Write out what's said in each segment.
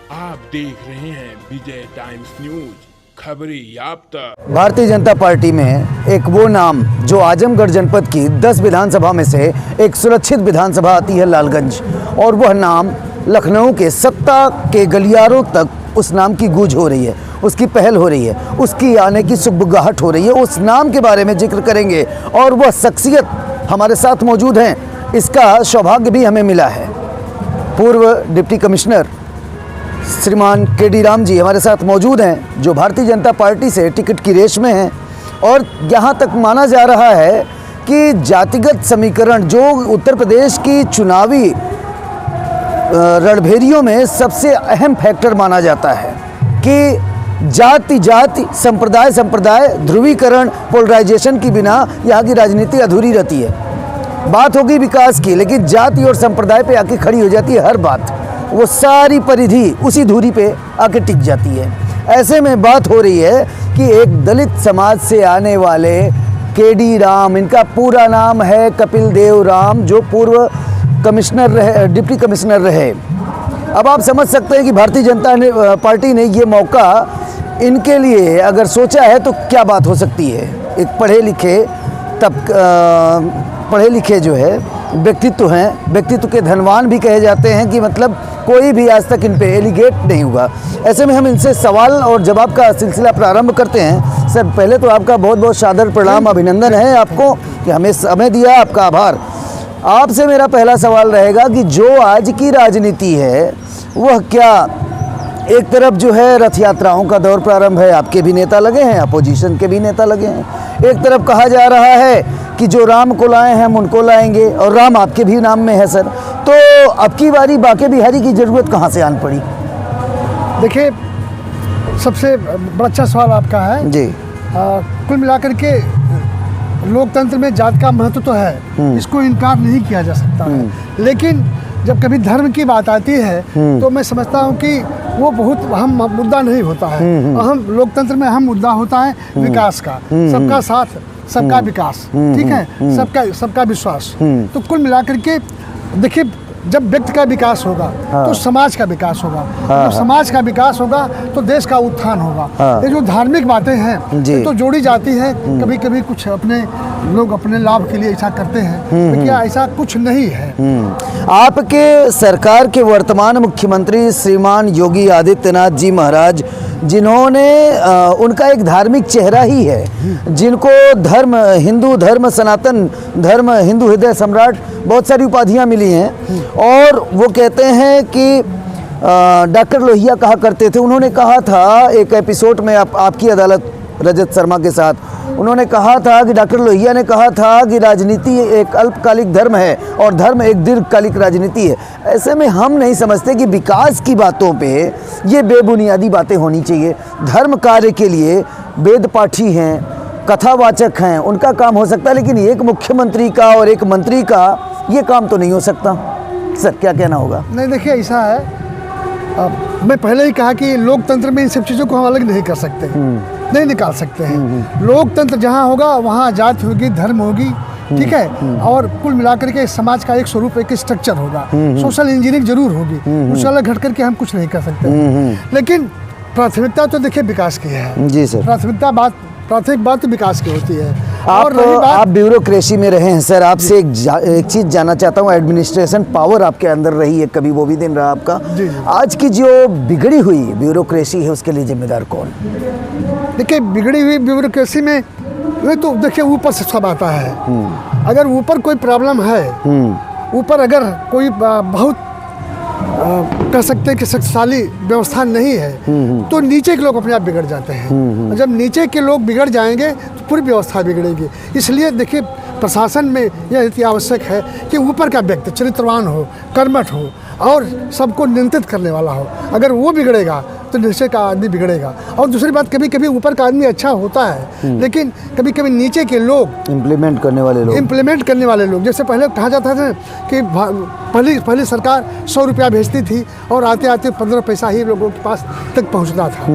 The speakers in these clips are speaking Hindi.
आप देख रहे हैं विजय टाइम्स न्यूज, खबरें याफ्ता। भारतीय जनता पार्टी में एक वो नाम जो आजमगढ़ जनपद की 10 विधानसभा में से एक सुरक्षित विधानसभा आती है लालगंज, और वह नाम लखनऊ के सत्ता के गलियारों तक उस नाम की गूंज हो रही है, उसकी पहल हो रही है, उसकी आने की सुगबुगाहट हो रही है। उस नाम के बारे में जिक्र करेंगे और वह शख्सियत हमारे साथ मौजूद हैं, इसका सौभाग्य भी हमें मिला है। पूर्व डिप्टी कमिश्नर श्रीमान के.डी. राम जी हमारे साथ मौजूद हैं, जो भारतीय जनता पार्टी से टिकट की रेस में हैं, और यहाँ तक माना जा रहा है कि जातिगत समीकरण जो उत्तर प्रदेश की चुनावी रणभेरियों में सबसे अहम फैक्टर माना जाता है कि जाति जाति संप्रदाय संप्रदाय ध्रुवीकरण पोलराइजेशन के बिना यहाँ की राजनीति अधूरी रहती है। बात होगी विकास की, लेकिन जाति और संप्रदाय पे आके खड़ी हो जाती है हर बात, वो सारी परिधि उसी धुरी पे आके टिक जाती है। ऐसे में बात हो रही है कि एक दलित समाज से आने वाले के.डी. राम, इनका पूरा नाम है कपिल देव राम, जो पूर्व कमिश्नर रहे, डिप्टी कमिश्नर रहे। अब आप समझ सकते हैं कि भारतीय जनता पार्टी ने ये मौका इनके लिए अगर सोचा है तो क्या बात हो सकती है। एक पढ़े लिखे जो है व्यक्तित्व हैं, व्यक्तित्व के धनवान भी कहे जाते हैं कि मतलब कोई भी आज तक इन पे एलिगेट नहीं हुआ। ऐसे में हम इनसे सवाल और जवाब का सिलसिला प्रारंभ करते हैं। सर, पहले तो आपका बहुत बहुत सादर प्रणाम, अभिनंदन है आपको कि हमें समय दिया, आपका आभार। आपसे मेरा पहला सवाल रहेगा कि जो आज की राजनीति है वह क्या, एक तरफ जो है रथ यात्राओं का दौर प्रारंभ है, आपके भी नेता लगे हैं, अपोजिशन के भी नेता लगे हैं, एक तरफ कहा जा रहा है कि जो राम को लाए हैं हम उनको लाएंगे, और राम आपके भी नाम में है सर, तो अब की बारी बांके बिहारी की ज़रूरत कहाँ से आन पड़ी? देखिए, सबसे बड़ा अच्छा सवाल आपका है जी। कुल मिलाकर के लोकतंत्र में जात का महत्व तो है, इसको इनकार नहीं किया जा सकता है, लेकिन जब कभी धर्म की बात आती है तो मैं समझता हूँ कि वो बहुत अहम मुद्दा नहीं होता है। अहम लोकतंत्र में अहम मुद्दा होता है विकास का, सबका साथ सबका विकास, ठीक है, सबका विश्वास। तो कुल मिलाकर के देखिए, जब व्यक्ति का विकास होगा तो समाज का विकास होगा, जब समाज का विकास होगा तो देश का उत्थान होगा। ये जो धार्मिक बातें हैं तो जोड़ी जाती हैं, कभी कभी कुछ लोग अपने लाभ के लिए ऐसा करते हैं, लेकिन ऐसा कुछ नहीं है। आपके सरकार के वर्तमान मुख्यमंत्री श्रीमान योगी आदित्यनाथ जी महाराज, जिन्होंने उनका एक धार्मिक चेहरा ही है, जिनको धर्म, हिंदू धर्म, सनातन धर्म, हिंदू हृदय सम्राट, बहुत सारी उपाधियां मिली हैं, और वो कहते हैं कि डॉक्टर लोहिया कहा करते थे, उन्होंने कहा था एक एपिसोड में आपकी अदालत रजत शर्मा के साथ, उन्होंने कहा था कि डॉक्टर लोहिया ने कहा था कि राजनीति एक अल्पकालिक धर्म है और धर्म एक दीर्घकालिक राजनीति है। ऐसे में हम नहीं समझते कि विकास की बातों पे ये बेबुनियादी बातें होनी चाहिए। धर्म कार्य के लिए वेद पाठी हैं, कथावाचक हैं, उनका काम हो सकता है, लेकिन एक मुख्यमंत्री का और एक मंत्री का ये काम तो नहीं हो सकता। सर, क्या कहना होगा? नहीं, देखिए, ऐसा है, मैं पहले ही कहा कि लोकतंत्र में इन सब चीज़ों को हम अलग नहीं कर सकते, नहीं निकाल सकते हैं। लोकतंत्र जहाँ होगा वहाँ जाति होगी, धर्म होगी, ठीक है, और कुल मिलाकर के समाज का एक स्वरूप, एक स्ट्रक्चर होगा। सोशल इंजीनियरिंग जरूर होगी, उससे अलग हट करके हम कुछ नहीं कर सकते, लेकिन प्राथमिकता तो देखिए विकास की है जी सर। प्राथमिक बात तो विकास की होती है। आप ब्यूरोक्रेसी में रहे हैं सर, आपसे एक चीज़ जानना चाहता हूँ, एडमिनिस्ट्रेशन पावर आपके अंदर रही है, कभी वो भी दिन रहा आपका जी। आज की जो बिगड़ी हुई ब्यूरोक्रेसी है उसके लिए जिम्मेदार कौन? देखिए, बिगड़ी हुई ब्यूरोक्रेसी में ये तो देखिए ऊपर से सब आता है। अगर ऊपर कोई प्रॉब्लम है, ऊपर अगर कोई बहुत कह सकते हैं कि शक्तिशाली व्यवस्था नहीं है, तो नीचे के लोग अपने आप बिगड़ जाते हैं। जब नीचे के लोग बिगड़ जाएंगे तो पूरी व्यवस्था बिगड़ेगी। इसलिए देखिए, प्रशासन में यह अति आवश्यक है कि ऊपर का व्यक्ति चरित्रवान हो, कर्मठ हो और सबको नियंत्रित करने वाला हो। अगर वो बिगड़ेगा तो नीचे का आदमी बिगड़ेगा। और दूसरी बात, कभी कभी ऊपर का आदमी अच्छा होता है, लेकिन कभी कभी नीचे के लोग इम्प्लीमेंट करने वाले लोग जैसे पहले कहा जाता था कि पहली सरकार 100 रुपया भेजती थी और आते आते 15 पैसा ही लोगों के पास तक पहुंचता था।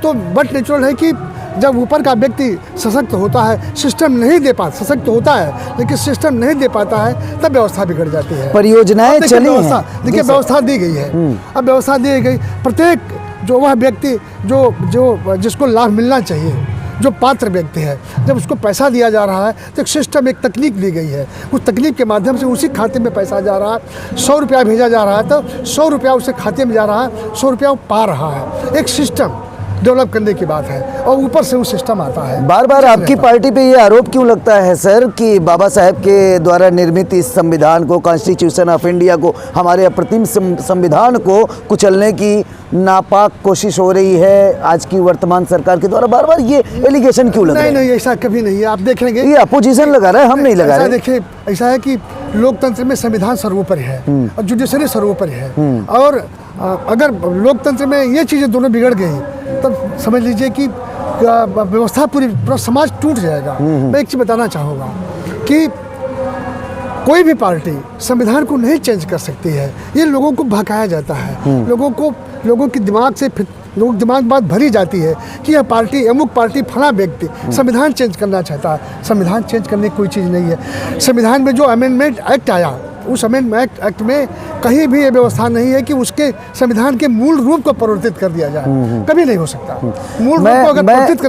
तो बट नेचुरल है कि जब ऊपर का व्यक्ति सशक्त होता है, सिस्टम नहीं दे पाता, सशक्त होता है लेकिन सिस्टम नहीं दे पाता है, तब व्यवस्था बिगड़ जाती है। परियोजनाएं चली हैं, देखिए व्यवस्था दी गई है, अब व्यवस्था दी गई, प्रत्येक जो वह व्यक्ति जो जिसको लाभ मिलना चाहिए, जो पात्र व्यक्ति है, जब उसको पैसा दिया जा रहा है तो एक सिस्टम, एक तकनीक दी गई है, उस तकनीक के माध्यम से उसी खाते में पैसा जा रहा है। 100 रुपया भेजा जा रहा है तो 100 रुपया उसके खाते में जा रहा है, 100 रुपया वो पा रहा है। एक सिस्टम डेवलप करने की बात है और ऊपर से वो सिस्टम आता है। बार बार आपकी पार्टी पे ये आरोप क्यों लगता है सर कि बाबा साहेब के द्वारा निर्मित इस संविधान को, कॉन्स्टिट्यूशन ऑफ इंडिया को, हमारे अप्रतिम संविधान को कुचलने की नापाक कोशिश हो रही है आज की वर्तमान सरकार के द्वारा? बार बार ये एलिगेशन क्यों लग रहा है? नहीं, ऐसा कभी नहीं है। आप देखेंगे ये अपोजिशन लगा रहा है, हम नहीं लगा रहे। देखिए ऐसा है कि लोकतंत्र में संविधान सर्वोपरि है और जुडिशरी सर्वोपरि है, और अगर लोकतंत्र में ये चीज़ें दोनों बिगड़ गई तब समझ लीजिए कि व्यवस्था पूरा समाज टूट जाएगा। मैं एक चीज़ बताना चाहूँगा कि कोई भी पार्टी संविधान को नहीं चेंज कर सकती है। ये लोगों को भड़काया जाता है, लोगों के दिमाग से लोगों के दिमाग बात भरी जाती है कि यह पार्टी, अमुक पार्टी, फला व्यक्ति संविधान चेंज करना चाहता है। संविधान चेंज करने की कोई चीज़ नहीं है। संविधान में जो अमेंडमेंट एक्ट आया, उस अमेंडमेंट एक्ट में कहीं भी ये व्यवस्था नहीं है कि उसके संविधान के मूल रूप को परिवर्तित कर दिया जाए। कभी नहीं हो सकता। मूल रूप को अगर परिवर्तित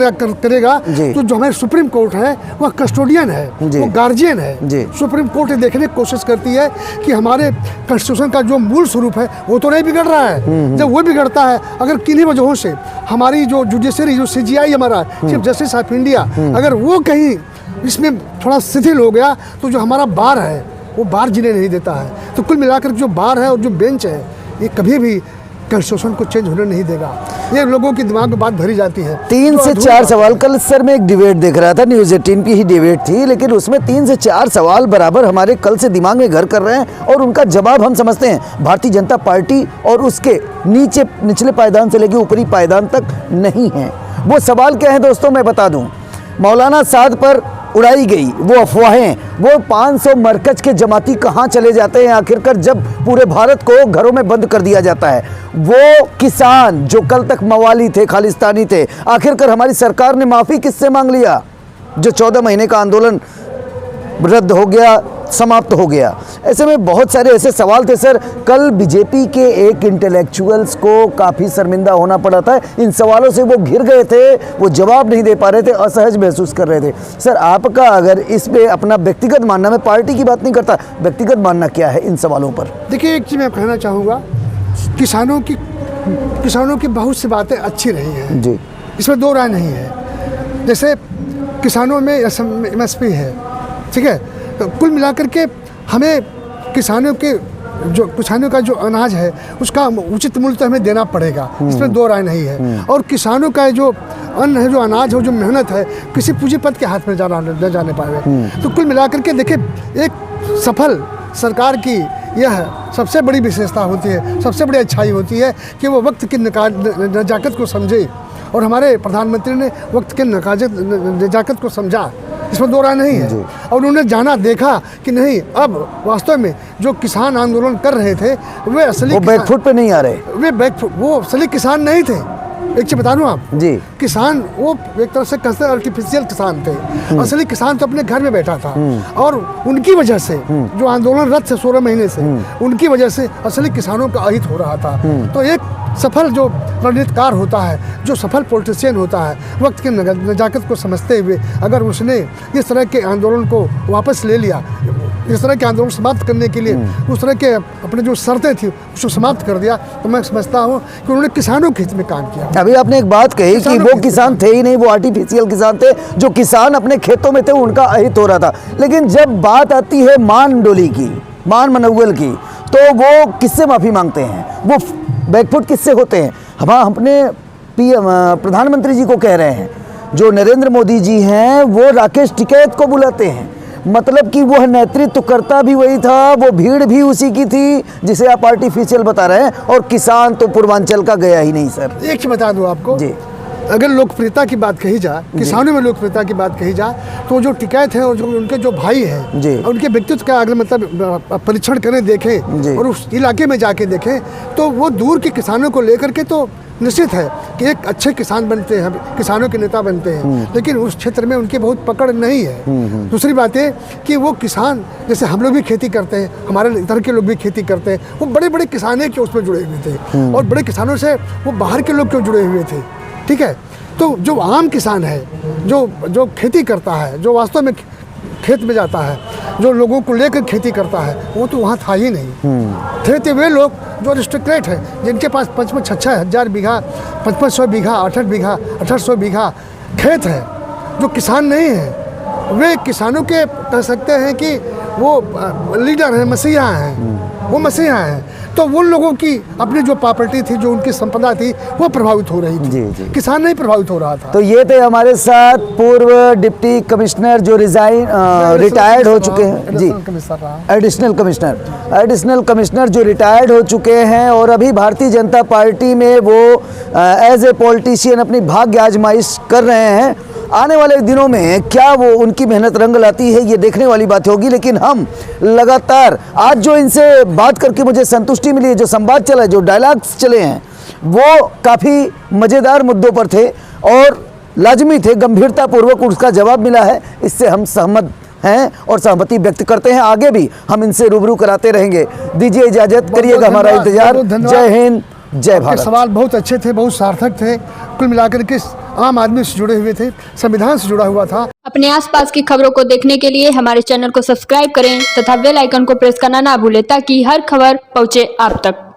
करेगा तो जो हमारे सुप्रीम कोर्ट है वह कस्टोडियन है, वो गार्जियन है। सुप्रीम कोर्ट देखने की कोशिश करती है कि हमारे कॉन्स्टिट्यूशन का जो मूल स्वरूप है वो तो नहीं बिगड़ रहा है। जब वो बिगड़ता है, अगर किन्हीं वजहों से हमारी जो जुडिशरी, जो CJI हमारा चीफ जस्टिस ऑफ इंडिया, अगर वो कहीं इसमें थोड़ा शिथिल हो गया तो जो हमारा बार है वो बार जिन्हें नहीं देता है। तो कुल मिलाकर जो बार है और जो बेंच है ये कभी भी कॉन्स्टिट्यूशन को चेंज होने नहीं देगा। ये लोगों के दिमाग में बात भरी जाती है। 3 से 4 सवाल, कल सर मैं एक डिबेट देख रहा था, न्यूज़ 18 की ही डिबेट थी, लेकिन उसमें 3 से 4 सवाल बराबर हमारे कल से दिमाग में घर कर रहे हैं और उनका जवाब हम समझते हैं भारतीय जनता पार्टी और उसके निचले पायदान से लेकर ऊपरी पायदान तक नहीं है। वो सवाल क्या है दोस्तों, मैं बता दूँ। मौलाना साद पर उड़ाई गई वो अफवाहें, वो 500 मरकज के जमाती कहाँ चले जाते हैं आखिरकार जब पूरे भारत को घरों में बंद कर दिया जाता है? वो किसान जो कल तक मवाली थे, खालिस्तानी थे, आखिरकार हमारी सरकार ने माफ़ी किससे मांग लिया? जो 14 महीने का आंदोलन रद्द हो गया, समाप्त हो गया। ऐसे में बहुत सारे ऐसे सवाल थे सर। कल बीजेपी के एक इंटेलेक्चुअल्स को काफ़ी शर्मिंदा होना पड़ा था। इन सवालों से वो घिर गए थे, वो जवाब नहीं दे पा रहे थे, असहज महसूस कर रहे थे। सर आपका अगर इस पे अपना व्यक्तिगत मानना, मैं पार्टी की बात नहीं करता, व्यक्तिगत मानना क्या है इन सवालों पर? देखिए एक चीज़ मैं कहना चाहूँगा, किसानों की बहुत सी बातें अच्छी रही हैं जी, इसमें दो राय नहीं है। जैसे किसानों में MSP है, ठीक है, तो कुल मिलाकर के हमें किसानों का जो अनाज है उसका उचित मूल्य तो हमें देना पड़ेगा, इसमें दो राय नहीं है। और किसानों का जो अन्न है, जो अनाज है, जो मेहनत है, किसी पूंजीपति के हाथ में न जाने पाए। तो कुल मिलाकर के देखिए, एक सफल सरकार की यह सबसे बड़ी विशेषता होती है, सबसे बड़ी अच्छाई होती है कि वो वक्त की नजाकत को समझे, और हमारे प्रधानमंत्री ने वक्त के नजाकत को समझा, इसमें दो राय नहीं है। और उन्होंने जाना, देखा कि नहीं, अब वास्तव में जो किसान आंदोलन कर रहे थे वे असली बैकफुट पे नहीं आ रहे, वो असली किसान नहीं थे। एक चीज बता दूं आप जी, किसान वो एक तरह से कहते हैं आर्टिफिशियल किसान थे। असली किसान तो अपने घर में बैठा था, और उनकी वजह से जो आंदोलन रद्द से 16 महीने से, उनकी वजह से असली किसानों का अहित हो रहा था। तो एक सफल जो रणनीतिकार होता है, जो सफल पॉलिटिशियन होता है, वक्त की नजाकत को समझते हुए अगर उसने इस तरह के आंदोलन को वापस ले लिया, इस तरह के आंदोलन समाप्त करने के लिए उस तरह के अपने जो शर्तें थी उसको समाप्त कर दिया, तो मैं समझता हूँ कि उन्होंने किसानों के हित में काम किया। अभी आपने एक बात कही कि वो किसान थे ही नहीं, वो आर्टिफिशियल किसान थे। जो किसान अपने खेतों में थे उनका अहित हो रहा था। लेकिन जब बात आती है मान डोली की, मान मनौवल की, तो वो किससे माफ़ी मांगते हैं? वो बैकफुट किससे होते हैं? हम अपने प्रधानमंत्री जी को कह रहे हैं, जो नरेंद्र मोदी जी हैं वो राकेश टिकैत को बुलाते हैं। मतलब कि वह नेतृत्व करता भी वही था, वो भीड़ भी उसी की थी जिसे आप आर्टिफिशियल बता रहे हैं, और किसान तो पूर्वांचल का गया ही नहीं सर। एक चीज बता दूं आपको जी, अगर लोकप्रियता की बात कही जाए, किसानों में लोकप्रियता की बात कही जाए, तो जो टिकैत है और जो उनके जो भाई हैं जी, उनके व्यक्तित्व का अगर मतलब परीक्षण करें, देखें और उस इलाके में जाके देखें, तो वो दूर के किसानों को लेकर के तो निश्चित है कि एक अच्छे किसान बनते हैं, किसानों के नेता बनते हैं, लेकिन उस क्षेत्र में उनकी बहुत पकड़ नहीं है। दूसरी बात है कि वो किसान, जैसे हम लोग भी खेती करते हैं, हमारे इधर के लोग भी खेती करते हैं, वो बड़े बड़े किसान के उसमें जुड़े हुए थे, और बड़े किसानों से वो बाहर के लोग क्यों जुड़े हुए थे, ठीक है। तो जो आम किसान है, जो खेती करता है, जो वास्तव में खेत में जाता है, जो लोगों को लेकर खेती करता है, वो तो वहाँ था ही नहीं। थे वे लोग जो अरिस्टोक्रेट हैं, जिनके पास 5-6 हजार बीघा, 500 बीघा, 8 बीघा, 800 बीघा खेत है, जो किसान नहीं है। वे किसानों के कह सकते हैं कि वो लीडर हैं, मसीहा हैं, वो मसीहा हैं। तो उन लोगों की अपनी जो प्रॉपर्टी थी, जो उनकी संपदा थी, वो प्रभावित हो रही थी। जी, जी। किसान नहीं प्रभावित हो रहा था। तो ये थे हमारे साथ पूर्व डिप्टी कमिश्नर जो रिटायर्ड हो चुके हैं जी, एडिशनल कमिश्नर जो रिटायर्ड हो चुके हैं, और अभी भारतीय जनता पार्टी में वो एज ए पॉलिटिशियन अपनी भाग्य आजमाइश कर रहे हैं। आने वाले दिनों में क्या वो उनकी मेहनत रंग लाती है, ये देखने वाली बात होगी। लेकिन हम लगातार आज जो इनसे बात करके मुझे संतुष्टि मिली है, जो संवाद चला है, जो डायलॉग्स चले हैं, वो काफ़ी मज़ेदार मुद्दों पर थे और लाजमी थे, गंभीरतापूर्वक उसका जवाब मिला है। इससे हम सहमत हैं और सहमति व्यक्त करते हैं। आगे भी हम इनसे रूबरू कराते रहेंगे। दीजिए इजाज़त, करिएगा हमारा इंतजार। जय हिंद, जय भारत। सवाल बहुत अच्छे थे, बहुत सार्थक थे, कुल मिलाकर के आम आदमी से जुड़े हुए थे, संविधान से जुड़ा हुआ था। अपने आसपास की खबरों को देखने के लिए हमारे चैनल को सब्सक्राइब करें तथा बेल आइकन को प्रेस करना ना भूलें, ताकि हर खबर पहुंचे आप तक।